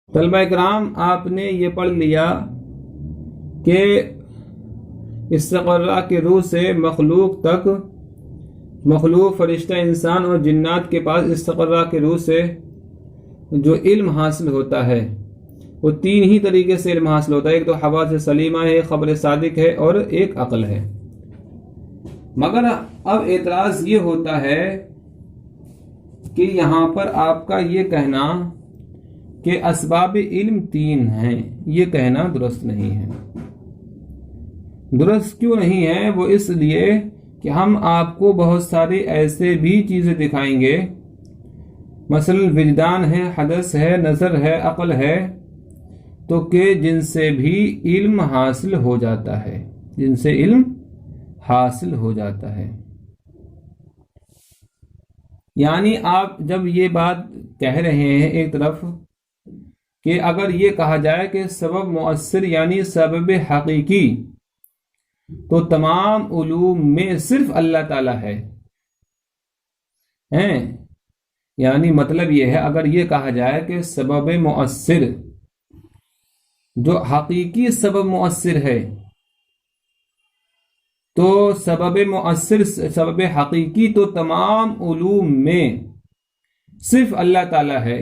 طلبہ کرام، آپ نے یہ پڑھ لیا کہ استقرا کے روح سے مخلوق تک، مخلوق فرشتہ انسان اور جنات کے پاس استقرا کے روح سے جو علم حاصل ہوتا ہے وہ تین ہی طریقے سے علم حاصل ہوتا ہے. ایک تو حواس سلیمہ ہے، خبر صادق ہے، اور ایک عقل ہے. مگر اب اعتراض یہ ہوتا ہے کہ یہاں پر آپ کا یہ کہنا کہ اسباب علم تین ہیں، یہ کہنا درست نہیں ہے. درست کیوں نہیں ہے؟ وہ اس لیے کہ ہم آپ کو بہت ساری ایسے بھی چیزیں دکھائیں گے، مثلا وجدان ہے، حدث ہے، نظر ہے، عقل ہے، تو کہ جن سے بھی علم حاصل ہو جاتا ہے، جن سے علم حاصل ہو جاتا ہے. یعنی آپ جب یہ بات کہہ رہے ہیں ایک طرف کہ اگر یہ کہا جائے کہ سبب مؤثر یعنی سبب حقیقی تو تمام علوم میں صرف اللہ تعالی ہے، یعنی مطلب یہ ہے اگر یہ کہا جائے کہ سبب مؤثر جو حقیقی سبب مؤثر ہے تو سبب مؤثر، سبب حقیقی تو تمام علوم میں صرف اللہ تعالی ہے،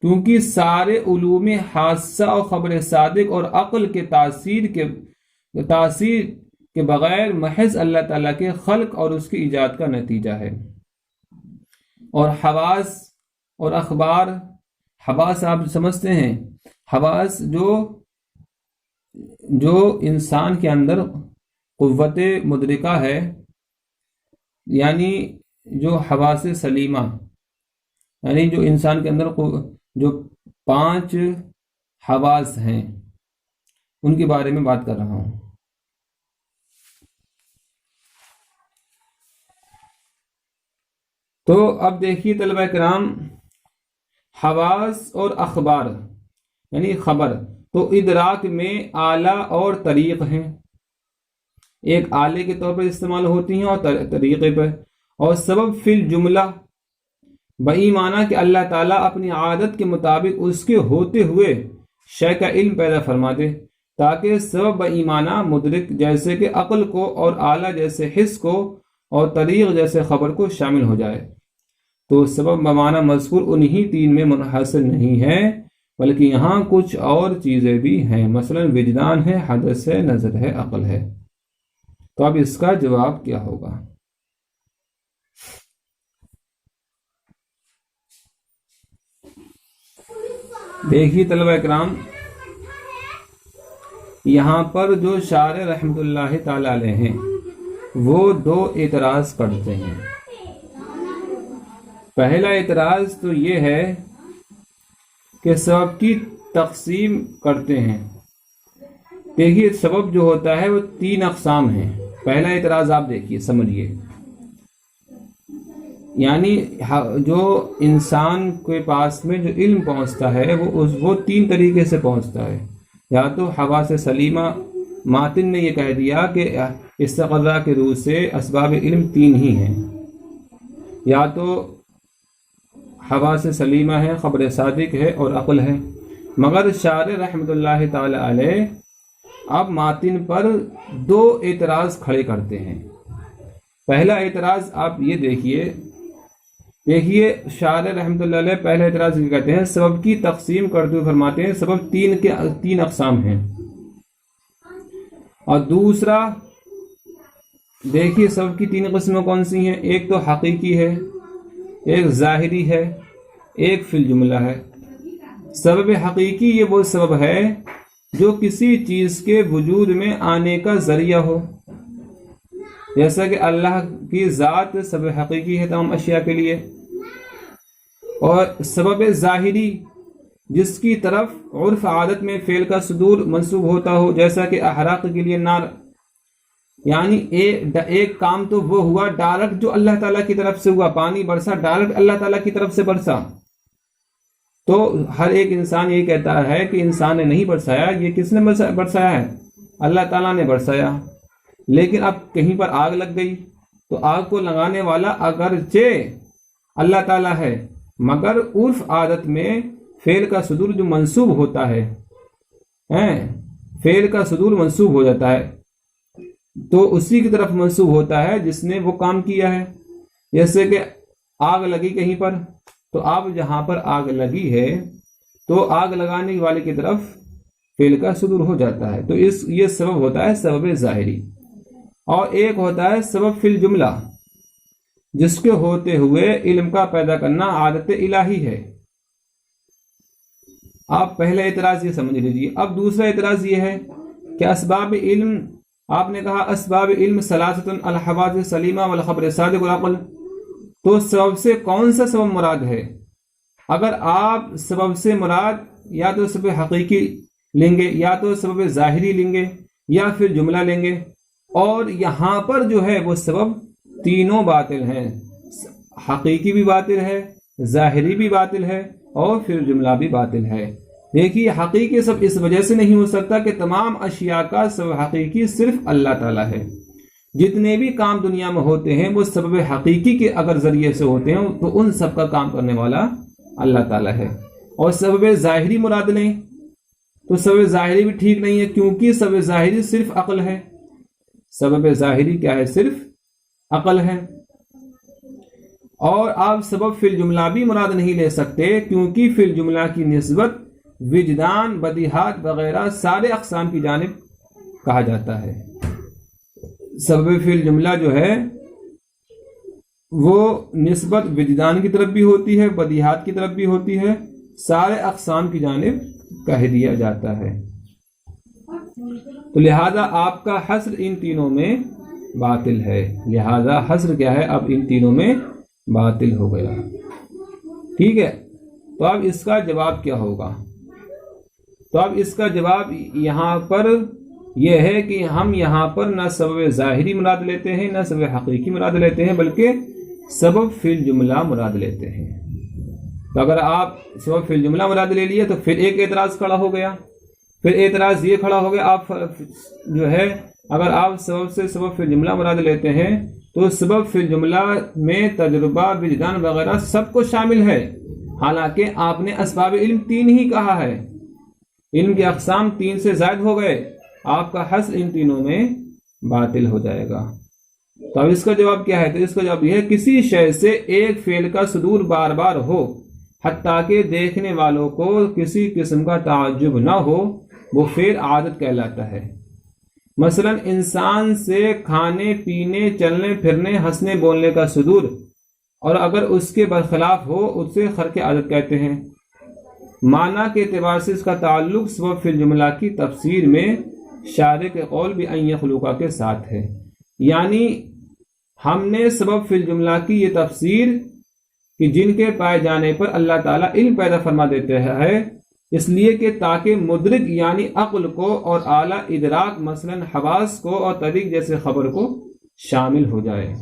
کیونکہ سارے علوم حادثہ اور خبر صادق اور عقل کے تاثیر کے بغیر محض اللہ تعالیٰ کے خلق اور اس کی ایجاد کا نتیجہ ہے. اور حواس اور اخبار، حواس آپ سمجھتے ہیں، حواس جو انسان کے اندر قوت مدرکہ ہے، یعنی جو حواس سلیمہ، یعنی جو انسان کے اندر جو 5 حواس ہیں ان کے بارے میں بات کر رہا ہوں. تو اب دیکھیے طلبہ کرام، حواس اور اخبار یعنی خبر تو ادراک میں آلہ اور طریق ہیں، ایک آلے کے طور پر استعمال ہوتی ہیں اور طریقے پر. اور سبب فی الجملہ بئی معنی کہ اللہ تعالیٰ اپنی عادت کے مطابق اس کے ہوتے ہوئے شے کا علم پیدا فرما دے، تاکہ سبب بئی معنی مدرک جیسے کہ عقل کو اور آلہ جیسے حس کو اور طریق جیسے خبر کو شامل ہو جائے. تو سبب بمعنی مذکور انہی تین میں منحصر نہیں ہے، بلکہ یہاں کچھ اور چیزیں بھی ہیں، مثلا وجدان ہے، حدث ہے، نظر ہے، عقل ہے. تو اب اس کا جواب کیا ہوگا؟ دیکھیے طلبہ اکرام، یہاں پر جو شارح رحمت اللہ تعالی علیہ ہیں وہ 2 اعتراض کرتے ہیں. پہلا اعتراض تو یہ ہے کہ سبب کی تقسیم کرتے ہیں. دیکھیے سبب جو ہوتا ہے وہ 3 اقسام ہیں. پہلا اعتراض آپ دیکھیے، سمجھیے، یعنی جو انسان کے پاس میں جو علم پہنچتا ہے وہ 3 طریقے سے پہنچتا ہے. یا تو حواس سلیمہ، ماتن نے یہ کہہ دیا کہ استقرا کے روح سے اسباب علم 3 ہی ہیں، یا تو حواس سلیمہ ہے، خبر صادق ہے اور عقل ہے. مگر شارح رحمت اللہ تعالی علیہ اب ماتن پر 2 اعتراض کھڑے کرتے ہیں. پہلا اعتراض آپ یہ دیکھیے شارح رحمت اللہ علیہ پہلا اعتراض یہ کہتے ہیں، سبب کی تقسیم کرتے ہوئے فرماتے ہیں سبب 3 اقسام ہیں. اور دوسرا دیکھیے سبب کی 3 قسمیں کون سی ہیں؟ ایک تو حقیقی ہے، ایک ظاہری ہے، ایک فی الجملہ ہے. سبب حقیقی یہ وہ سبب ہے جو کسی چیز کے وجود میں آنے کا ذریعہ ہو، جیسا کہ اللہ کی ذات سبب حقیقی ہے تمام اشیاء کے لیے. اور سبب ظاہری جس کی طرف عرف عادت میں فعل کا صدور منسوب ہوتا ہو، جیسا کہ احراق کے لیے نار، یعنی ایک کام تو وہ ہوا ڈائریکٹ جو اللہ تعالیٰ کی طرف سے ہوا، پانی برسا ڈائریکٹ اللہ تعالیٰ کی طرف سے برسا. تو ہر ایک انسان یہ کہتا ہے کہ انسان نے نہیں برسایا، یہ کس نے برسایا ہے؟ اللہ تعالیٰ نے برسایا. لیکن اب کہیں پر آگ لگ گئی تو آگ کو لگانے والا اگرچہ اللہ تعالیٰ ہے، مگر عرف عادت میں فعل کا صدور جو منصوب ہوتا ہے، فعل کا صدور منصوب ہو جاتا ہے تو اسی کی طرف منصوب ہوتا ہے جس نے وہ کام کیا ہے. جیسے کہ آگ لگی کہیں پر، تو اب جہاں پر آگ لگی ہے تو آگ لگانے والے کی طرف فعل کا صدور ہو جاتا ہے. تو یہ سبب ہوتا ہے سبب ظاہری. اور ایک ہوتا ہے سبب فی الجملہ، جس کے ہوتے ہوئے علم کا پیدا کرنا عادت الہی ہے. آپ پہلا اعتراض یہ سمجھ لیجیے. اب دوسرا اعتراض یہ ہے کہ اسباب علم، آپ نے کہا اسباب علم ثلاثۃ الحواس سلیمہ والخبر صادق والعقل. تو سبب سے کون سا سبب مراد ہے؟ اگر آپ سبب سے مراد یا تو سبب حقیقی لیں گے، یا تو سبب ظاہری لیں گے، یا پھر جملہ لیں گے. اور یہاں پر جو ہے وہ سبب تینوں باطل ہیں، حقیقی بھی باطل ہے، ظاہری بھی باطل ہے، اور پھر جملہ بھی باطل ہے. دیکھیے حقیقی سب اس وجہ سے نہیں ہو سکتا کہ تمام اشیاء کا سبب حقیقی صرف اللہ تعالیٰ ہے. جتنے بھی کام دنیا میں ہوتے ہیں وہ سبب حقیقی کے اگر ذریعے سے ہوتے ہیں تو ان سب کا کام کرنے والا اللہ تعالیٰ ہے. اور سبب ظاہری مراد لیں تو سبب ظاہری بھی ٹھیک نہیں ہے، کیونکہ سبب ظاہری صرف عقل ہے. سبب ظاہری کیا ہے؟ صرف عقل ہے. اور آپ سبب فی الجملہ بھی مراد نہیں لے سکتے، کیونکہ فی الجملہ کی نسبت وجدان، بدیہات وغیرہ سارے اقسام کی جانب کہا جاتا ہے. سبب فی الجملہ جو ہے وہ نسبت وجدان کی طرف بھی ہوتی ہے، بدیہات کی طرف بھی ہوتی ہے، سارے اقسام کی جانب کہہ دیا جاتا ہے. تو لہذا آپ کا حصر ان تینوں میں باطل ہے. لہذا حصر کیا ہے؟ اب ان تینوں میں باطل ہو گیا. ٹھیک ہے. تو اب اس کا جواب کیا ہوگا؟ تو اب اس کا جواب یہاں پر یہ ہے کہ ہم یہاں پر نہ سبب ظاہری مراد لیتے ہیں، نہ سبب حقیقی مراد لیتے ہیں، بلکہ سبب فی الجملہ مراد لیتے ہیں. تو اگر آپ سبب فی الجملہ مراد لے لیے تو پھر ایک اعتراض کھڑا ہو گیا. پھر اعتراض یہ کھڑا ہو گیا، آپ جو ہے اگر آپ سبب سے سبب فی الجملہ مراد لیتے ہیں تو سبب فی الجملہ میں تجربہ، وجدان وغیرہ سب کو شامل ہے. حالانکہ آپ نے اسباب علم 3 ہی کہا ہے، علم کی اقسام 3 سے زائد ہو گئے. آپ کا حصر ان تینوں میں باطل ہو جائے گا. تو اب اس کا جواب کیا ہے؟ تو اس کا جواب یہ ہے کسی شے سے ایک فعل کا صدور بار بار ہو حتیٰ کہ دیکھنے والوں کو کسی قسم کا تعجب نہ ہو، وہ فعل عادت کہلاتا ہے. مثلا انسان سے کھانے، پینے، چلنے پھرنے، ہنسنے بولنے کا صدور، اور اگر اس کے برخلاف ہو اسے خرق عادت کہتے ہیں. معنی کے اعتبار سے اس کا تعلق سبب فی الجملہ کی تفسیر میں شارح کے قول بھی ان یخلقہ کے ساتھ ہے. یعنی ہم نے سبب فی الجملہ کی یہ تفسیر کہ جن کے پائے جانے پر اللہ تعالیٰ علم پیدا فرما دیتے ہیں، اس لیے کہ تاکہ مدرک یعنی عقل کو اور اعلیٰ ادراک مثلا حواس کو اور طریق جیسے خبر کو شامل ہو جائے.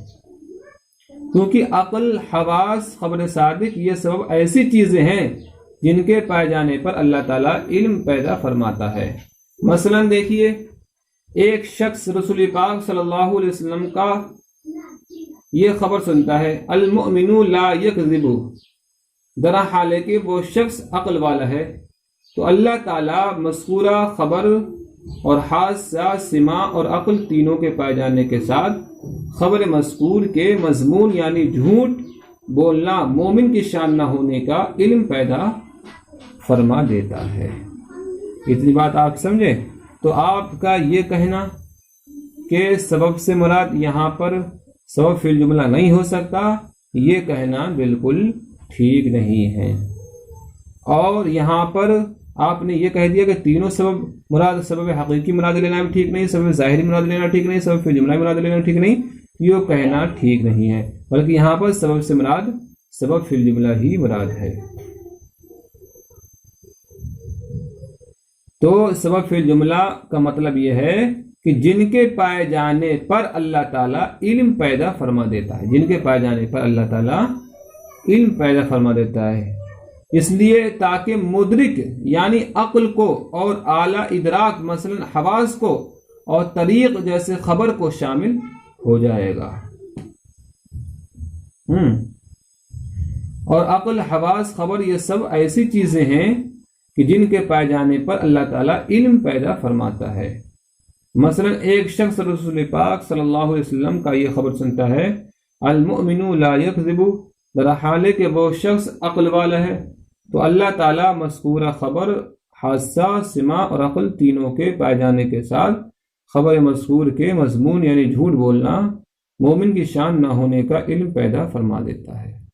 کیونکہ عقل، حواس، خبر صادق یہ سبب ایسی چیزیں ہیں جن کے پائے جانے پر اللہ تعالیٰ علم پیدا فرماتا ہے. مثلا دیکھیے، ایک شخص رسول پاک صلی اللہ علیہ وسلم کا یہ خبر سنتا ہے، المؤمن لا یکذب، درا حال ہے کہ وہ شخص عقل والا ہے. تو اللہ تعالیٰ مذکورہ خبر اور حادثہ، سماع اور عقل تینوں کے پائے جانے کے ساتھ خبر مذکور کے مضمون یعنی جھوٹ بولنا، مومن کی شان نہ ہونے کا علم پیدا فرما دیتا ہے. اتنی بات آپ سمجھے؟ تو آپ کا یہ کہنا کہ سبب سے مراد یہاں پر سبب فی الجملہ نہیں ہو سکتا، یہ کہنا بالکل ٹھیک نہیں ہے. اور یہاں پر آپ نے یہ کہہ دیا کہ تینوں سبب مراد، سبب حقیقی مراد لینا بھی ٹھیک نہیں، سبب ظاہری مراد لینا ٹھیک نہیں، سبب فی الجملہ مراد لینا ٹھیک نہیں. یہ کہنا ٹھیک نہیں ہے، بلکہ یہاں پر سبب سے مراد سبب فی الجملہ ہی مراد ہے. تو سبب فی الجملہ کا مطلب یہ ہے کہ جن کے پائے جانے پر اللہ تعالیٰ علم پیدا فرما دیتا ہے، جن کے پائے جانے پر اللہ تعالیٰ علم پیدا فرما دیتا ہے. اس لیے تاکہ مدرک یعنی عقل کو اور اعلیٰ ادراک مثلا حواس کو اور طریق جیسے خبر کو شامل ہو جائے گا. اور عقل، حواس، خبر یہ سب ایسی چیزیں ہیں کہ جن کے پائے جانے پر اللہ تعالیٰ علم پیدا فرماتا ہے۔ مثلا ایک شخص رسول پاک صلی اللہ علیہ وسلم کا یہ خبر سنتا ہے المؤمن لا یکذب، در حال ہے کہ وہ شخص عقل والا ہے، تو اللہ تعالیٰ مذکورہ خبر، حادثہ، سماع اور عقل تینوں کے پائے جانے کے ساتھ خبر مذکور کے مضمون یعنی جھوٹ بولنا، مومن کی شان نہ ہونے کا علم پیدا فرما دیتا ہے۔